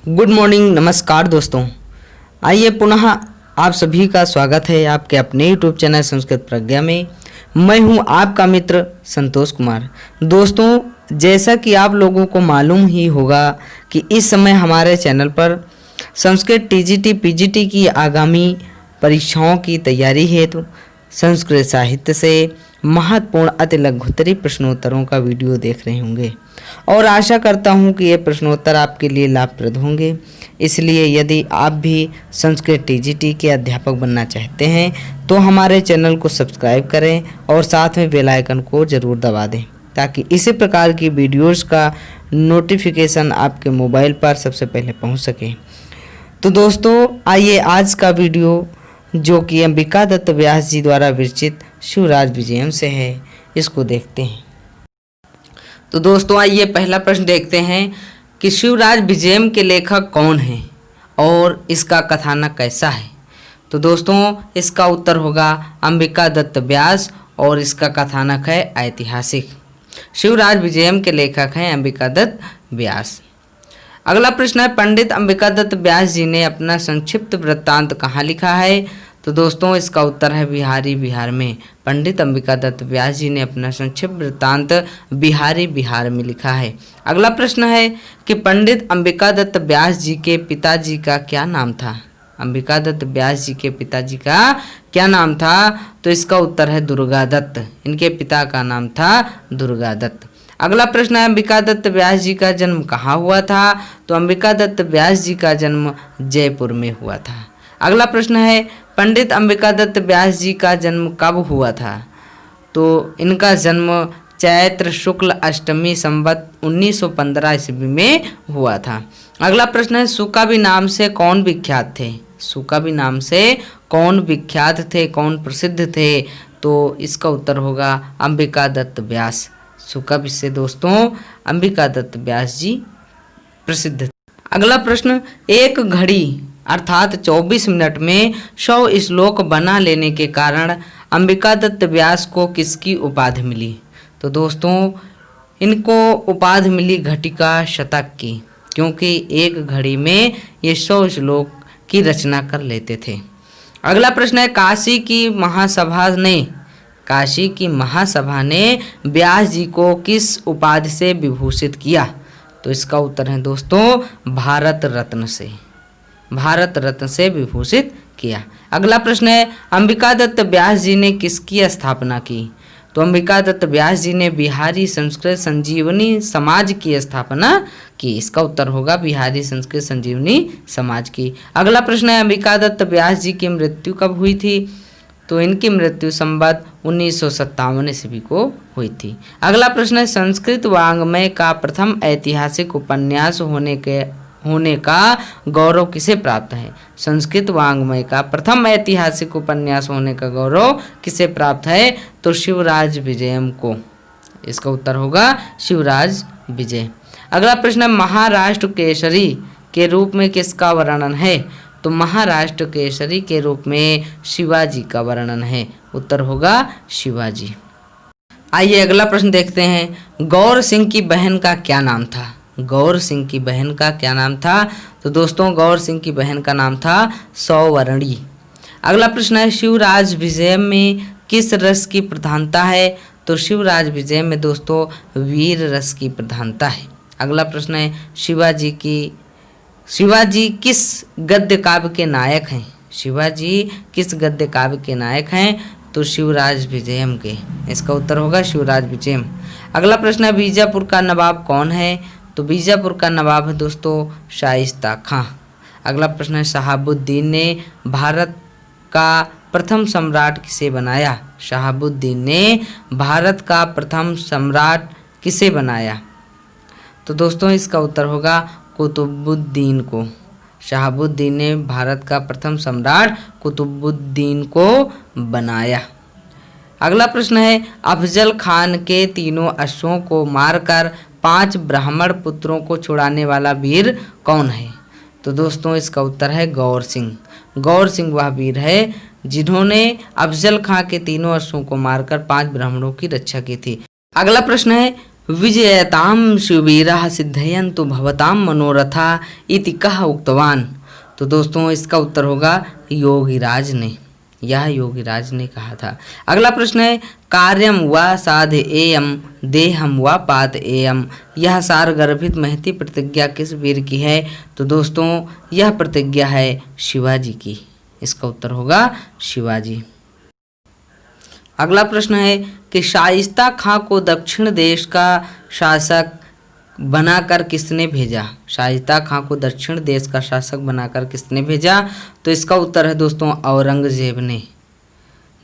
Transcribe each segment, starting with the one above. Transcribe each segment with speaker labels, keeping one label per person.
Speaker 1: Good morning, नमस्कार दोस्तों। आइए पुनः आप सभी का स्वागत है आपके अपने यूट्यूब चैनल संस्कृत प्रज्ञा में। मैं हूं आपका मित्र संतोष कुमार। दोस्तों, जैसा कि आप लोगों को मालूम ही होगा कि इस समय हमारे चैनल पर संस्कृत टीजीटी पीजीटी की आगामी परीक्षाओं की तैयारी हेतु संस्कृत साहित्य से महत्वपूर्ण अति लघुत्तरी प्रश्नोत्तरों का वीडियो देख रहे होंगे और आशा करता हूं कि ये प्रश्नोत्तर आपके लिए लाभप्रद होंगे। इसलिए यदि आप भी संस्कृत टीजीटी के अध्यापक बनना चाहते हैं तो हमारे चैनल को सब्सक्राइब करें और साथ में बेल आइकन को ज़रूर दबा दें ताकि इसी प्रकार की वीडियोज़ का नोटिफिकेशन आपके मोबाइल पर सबसे पहले पहुंच सके। तो दोस्तों, आइए आज का वीडियो जो कि अंबिका दत्त व्यास जी द्वारा विरचित शिवराज विजयम से है, इसको देखते हैं। तो दोस्तों, आइए पहला प्रश्न देखते हैं कि शिवराज विजयम के लेखक कौन हैं और इसका कथानक कैसा है। तो दोस्तों, इसका उत्तर होगा अंबिका दत्त व्यास और इसका कथानक है ऐतिहासिक। शिवराज विजयम के लेखक हैं अंबिका दत्त व्यास। अगला प्रश्न है, पंडित अंबिका दत्त व्यास जी ने अपना संक्षिप्त वृत्तांत कहाँ लिखा है। तो दोस्तों, इसका उत्तर है बिहारी बिहार में। पंडित अंबिका दत्त व्यास जी ने अपना संक्षिप्त वृत्तांत बिहारी बिहार में लिखा है। अगला प्रश्न है कि पंडित अंबिका दत्त व्यास जी के पिताजी का क्या नाम था। अंबिका दत्त व्यास जी के पिताजी का क्या नाम था। तो इसका उत्तर है दुर्गादत्त। इनके पिता का नाम था दुर्गादत्त। अगला प्रश्न है, अंबिका दत्त व्यास जी का जन्म कहाँ हुआ था। तो अंबिका दत्त व्यास जी का जन्म जयपुर में हुआ था। अगला प्रश्न है, पंडित अंबिका दत्त व्यास जी का जन्म कब हुआ था। तो इनका जन्म चैत्र शुक्ल अष्टमी संवत 1915 ईस्वी में हुआ था। अगला प्रश्न है, सुकाबी नाम से कौन विख्यात थे। सुकाबी नाम से कौन विख्यात थे, कौन प्रसिद्ध थे। तो इसका उत्तर होगा अंबिका दत्त व्यास। सुकाबी से दोस्तों अंबिका दत्त व्यास जी प्रसिद्ध थे। अगला प्रश्न, एक घड़ी अर्थात 24 मिनट में 100 श्लोक बना लेने के कारण अंबिका दत्त व्यास को किसकी उपाधि मिली। तो दोस्तों, इनको उपाधि मिली घटिका शतक की, क्योंकि एक घड़ी में ये 100 श्लोक की रचना कर लेते थे। अगला प्रश्न है, काशी की महासभा ने व्यास जी को किस उपाधि से विभूषित किया। तो इसका उत्तर है दोस्तों भारत रत्न से विभूषित किया। अगला प्रश्न है, अंबिका दत्त व्यास जी ने किसकी स्थापना की। तो अंबिका दत्त व्यास जी ने बिहारी संस्कृत संजीवनी समाज की स्थापना की। इसका उत्तर होगा बिहारी संस्कृत संजीवनी समाज की। अगला प्रश्न है, अंबिका दत्त व्यास जी की मृत्यु कब हुई थी। तो इनकी मृत्यु संवत 1957 ईस्वी को हुई थी। अगला प्रश्न है, संस्कृत वाङ्मय का प्रथम ऐतिहासिक उपन्यास होने का गौरव किसे प्राप्त है। संस्कृत वाङ्मय का प्रथम ऐतिहासिक उपन्यास होने का गौरव किसे प्राप्त है। तो शिवराज विजयम को। इसका उत्तर होगा शिवराज विजय। अगला प्रश्न है, महाराष्ट्र केसरी के रूप में किसका वर्णन है। तो महाराष्ट्र केसरी के रूप में शिवाजी का वर्णन है। उत्तर होगा शिवाजी। आइए अगला प्रश्न देखते हैं, गौर सिंह की बहन का क्या नाम था। गौर सिंह की बहन का क्या नाम था। तो दोस्तों, गौर सिंह की बहन का नाम था सौवर्णी। अगला प्रश्न है, शिवराज विजय में किस रस की प्रधानता है। तो शिवराज विजय में दोस्तों वीर रस की प्रधानता है। अगला प्रश्न है, शिवाजी किस गद्य काव्य के नायक हैं। शिवाजी किस गद्य काव्य के नायक हैं। तो शिवराज विजयम के। इसका उत्तर होगा शिवराज विजयम। अगला प्रश्न है, बीजापुर का नवाब कौन है। तो बीजापुर का नवाब है दोस्तों शाइस्ता खां। अगला प्रश्न है, शहाबुद्दीन ने भारत का प्रथम सम्राट किसे बनाया। शहाबुद्दीन ने भारत का प्रथम सम्राट किसे बनाया। तो दोस्तों, इसका उत्तर होगा कुतुबुद्दीन को। शहाबुद्दीन ने भारत का प्रथम सम्राट कुतुबुद्दीन को बनाया। अगला प्रश्न है, अफजल खान के तीनों अश्वों को मारकर 5 ब्राह्मण पुत्रों को छुड़ाने वाला वीर कौन है। तो दोस्तों, इसका उत्तर है गौर सिंह। गौर सिंह वह वीर है जिन्होंने अफजल खां के तीनों अश्वों को मारकर 5 ब्राह्मणों की रक्षा की थी। अगला प्रश्न है, विजयताम शिववीरः सिद्धयन्तु भवताम मनोरथा इति कः उक्तवान। तो दोस्तों इसका उत्तर होगा योगीराज ने, यह योगीराज ने कहा था। अगला प्रश्न है कार्यम व साधयेयम देहम व पातयेयम, यह सार गर्भित महती प्रतिज्ञा किस वीर की है। तो दोस्तों यह प्रतिज्ञा है शिवाजी की, इसका उत्तर होगा शिवाजी। अगला प्रश्न है कि शाइस्ता खां को दक्षिण देश का शासक बनाकर किसने भेजा। शाइस्ता खां को दक्षिण देश का शासक बनाकर किसने भेजा। तो इसका उत्तर है दोस्तों औरंगजेब ने,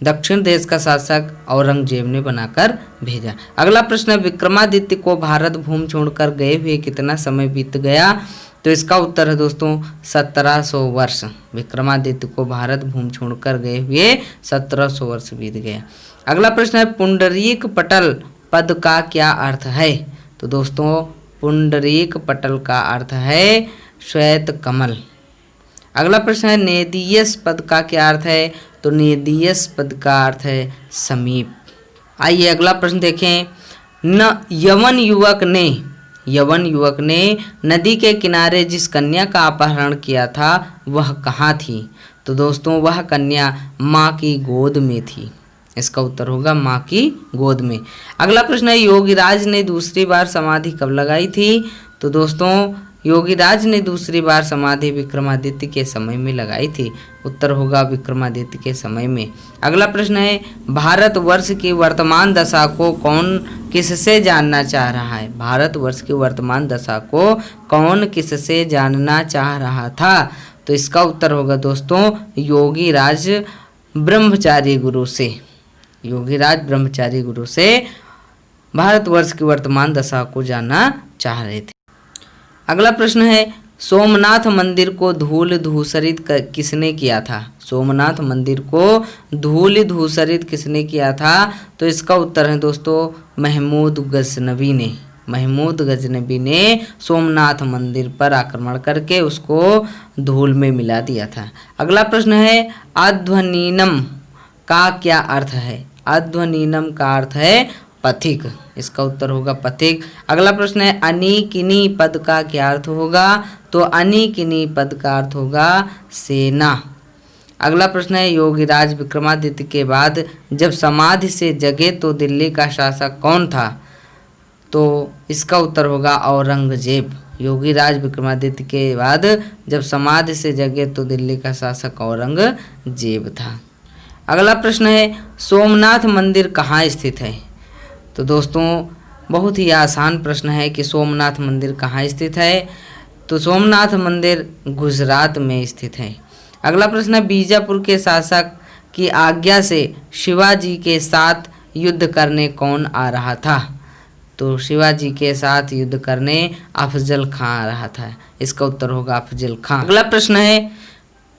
Speaker 1: दक्षिण देश का शासक औरंगजेब ने बनाकर भेजा। अगला प्रश्न है विक्रमादित्य को भारत भूमि छोड़कर गए हुए कितना समय बीत गया। तो इसका उत्तर है दोस्तों 1700 वर्ष। विक्रमादित्य को भारत भूमि छोड़कर गए हुए 1700 वर्ष बीत गया। अगला प्रश्न है पुंडरीक पटल पद का क्या अर्थ है। तो दोस्तों पुंडरीक पटल का अर्थ है श्वेत कमल। अगला प्रश्न है नेदियस पद का क्या अर्थ है। तो नेदियस पद का अर्थ है समीप। आइए अगला प्रश्न देखें। यवन युवक ने नदी के किनारे जिस कन्या का अपहरण किया था वह कहाँ थी। तो दोस्तों वह कन्या माँ की गोद में थी, इसका उत्तर होगा माँ की गोद में। अगला प्रश्न है योगीराज ने दूसरी बार समाधि कब लगाई थी। तो दोस्तों योगीराज ने दूसरी बार समाधि विक्रमादित्य के समय में लगाई थी, उत्तर होगा विक्रमादित्य के समय में। अगला प्रश्न है भारतवर्ष की वर्तमान दशा को कौन किससे जानना चाह रहा है। भारतवर्ष की वर्तमान दशा को कौन किससे जानना चाह रहा था। तो इसका उत्तर होगा दोस्तों योगीराज ब्रह्मचारी गुरु से। योगीराज ब्रह्मचारी गुरु से भारतवर्ष की वर्तमान दशा को जानना चाह रहे थे। अगला प्रश्न है सोमनाथ मंदिर को धूल धूसरित किसने किया था। सोमनाथ मंदिर को धूल धूसरित किसने किया था। तो इसका उत्तर है दोस्तों महमूद गजनबी ने। महमूद गजनबी ने सोमनाथ मंदिर पर आक्रमण करके उसको धूल में मिला दिया था। अगला प्रश्न है अध्वनीनम का क्या अर्थ है। अध्वनीनम का अर्थ है पथिक, इसका उत्तर होगा पथिक। अगला प्रश्न है अनिकिनी पद का क्या अर्थ होगा। तो अनिकिनी पद का अर्थ होगा सेना। अगला प्रश्न है योगीराज विक्रमादित्य के बाद जब समाधि से जगे तो दिल्ली का शासक कौन था। तो इसका उत्तर होगा औरंगजेब। योगीराज विक्रमादित्य के बाद जब समाधि से जगे तो दिल्ली का शासक औरंगजेब था। अगला प्रश्न है सोमनाथ मंदिर कहाँ स्थित है। तो दोस्तों बहुत ही आसान प्रश्न है कि सोमनाथ मंदिर कहाँ स्थित है। तो सोमनाथ मंदिर गुजरात में स्थित है। अगला प्रश्न है बीजापुर के शासक की आज्ञा से शिवाजी के साथ युद्ध करने कौन आ रहा था। तो शिवाजी के साथ युद्ध करने अफजल खां आ रहा था, इसका उत्तर होगा अफजल खां। अगला प्रश्न है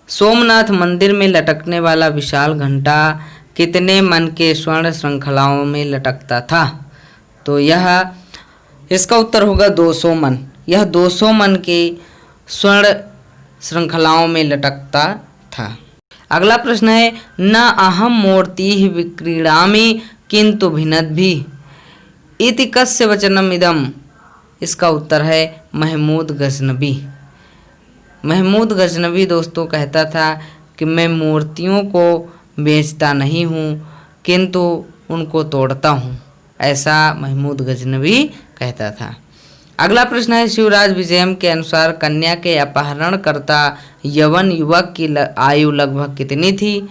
Speaker 1: सोमनाथ मंदिर में लटकने वाला विशाल घंटा कितने मन के स्वर्ण श्रृंखलाओं में लटकता था। तो यह इसका उत्तर होगा 200 मन। यह 200 मन के स्वर्ण श्रृंखलाओं में लटकता था। अगला प्रश्न है न अहम मूर्ति विक्रीडामि किंतु भिनद्भि इति कस्य वचनम इदम। इसका उत्तर है महमूद गजनबी। महमूद गजनबी दोस्तों कहता था कि मैं मूर्तियों को बेचता नहीं हूँ किंतु उनको तोड़ता हूँ, ऐसा महमूद गजनबी कहता था। अगला प्रश्न है शिवराज विजयम के अनुसार कन्या के अपहरणकर्ता यवन युवक की आयु लगभग कितनी थी।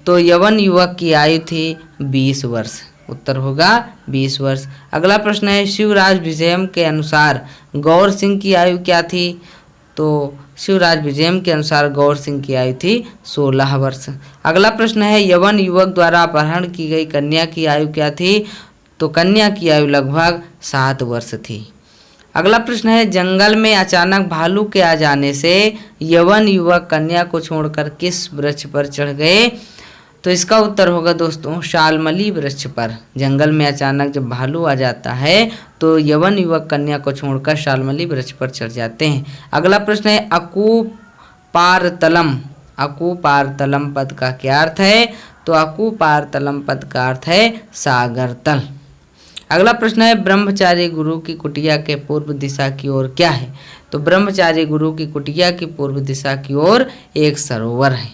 Speaker 1: तो यवन युवक की आयु थी 20 वर्ष, उत्तर होगा 20 वर्ष। अगला प्रश्न है शिवराज विजयम के अनुसार गौर सिंह की आयु क्या थी। तो शिवराज विजयम के अनुसार गौर सिंह की आयु थी 16 वर्ष। अगला प्रश्न है यवन युवक द्वारा अपहरण की गई कन्या की आयु क्या थी। तो कन्या की आयु लगभग 7 वर्ष थी। अगला प्रश्न है जंगल में अचानक भालू के आ जाने से यवन युवक कन्या को छोड़कर किस वृक्ष पर चढ़ गए। तो इसका उत्तर होगा दोस्तों शालमली वृक्ष पर। जंगल में अचानक जब भालू आ जाता है तो यवन युवक कन्या को छोड़कर शालमली वृक्ष पर चढ़ जाते हैं। अगला प्रश्न है अकुपारतलम। अकुपारतलम पद का क्या अर्थ है। तो अकुपारतलम पद का अर्थ है सागर तल। अगला प्रश्न है ब्रह्मचारी गुरु की कुटिया के पूर्व दिशा की ओर क्या है? तो ब्रह्मचारी गुरु की कुटिया की पूर्व दिशा की ओर एक सरोवर है।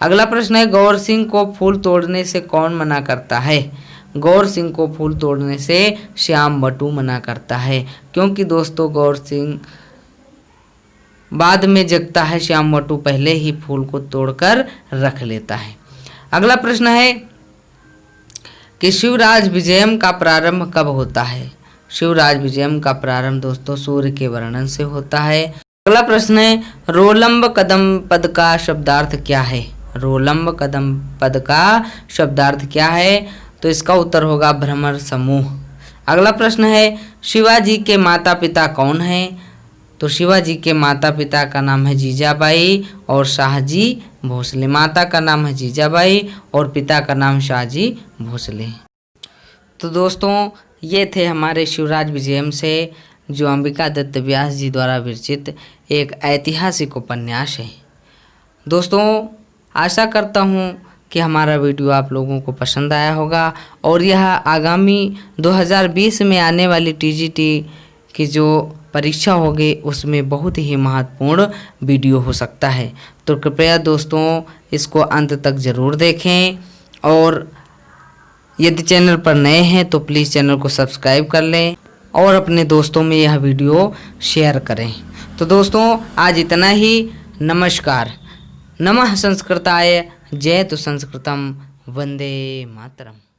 Speaker 1: अगला प्रश्न है गौर सिंह को फूल तोड़ने से कौन मना करता है? गौर सिंह को फूल तोड़ने से श्याम बटू मना करता है, क्योंकि दोस्तों गौर सिंह बाद में जगता है, श्याम बटू पहले ही फूल को तोड़कर रख लेता है। अगला प्रश्न है कि शिवराज विजयम का प्रारंभ कब होता है? शिवराज विजयम का प्रारंभ दोस्तों सूर्य के वर्णन से होता है। अगला प्रश्न है रोलंब कदम पद का शब्दार्थ क्या है? रोलंब कदम पद का शब्दार्थ क्या है? तो इसका उत्तर होगा भ्रमर समूह। अगला प्रश्न है शिवाजी के माता पिता कौन हैं? तो शिवाजी के माता पिता का नाम है जीजाबाई और शाहजी भोसले। माता का नाम है जीजाबाई और पिता का नाम शाहजी भोसले। तो दोस्तों ये थे हमारे शिवराज विजयम से जो अंबिका दत्त व्यास जी द्वारा विरचित एक ऐतिहासिक उपन्यास है। दोस्तों आशा करता हूँ कि हमारा वीडियो आप लोगों को पसंद आया होगा और यह आगामी 2020 में आने वाली टीजीटी की जो परीक्षा होगी उसमें बहुत ही महत्वपूर्ण वीडियो हो सकता है। तो कृपया दोस्तों इसको अंत तक ज़रूर देखें और यदि चैनल पर नए हैं तो प्लीज़ चैनल को सब्सक्राइब कर लें और अपने दोस्तों में यह वीडियो शेयर करें। तो दोस्तों आज इतना ही। नमस्कार। नमः संस्कृताय। जय तु संस्कृतम। वंदे मातरम।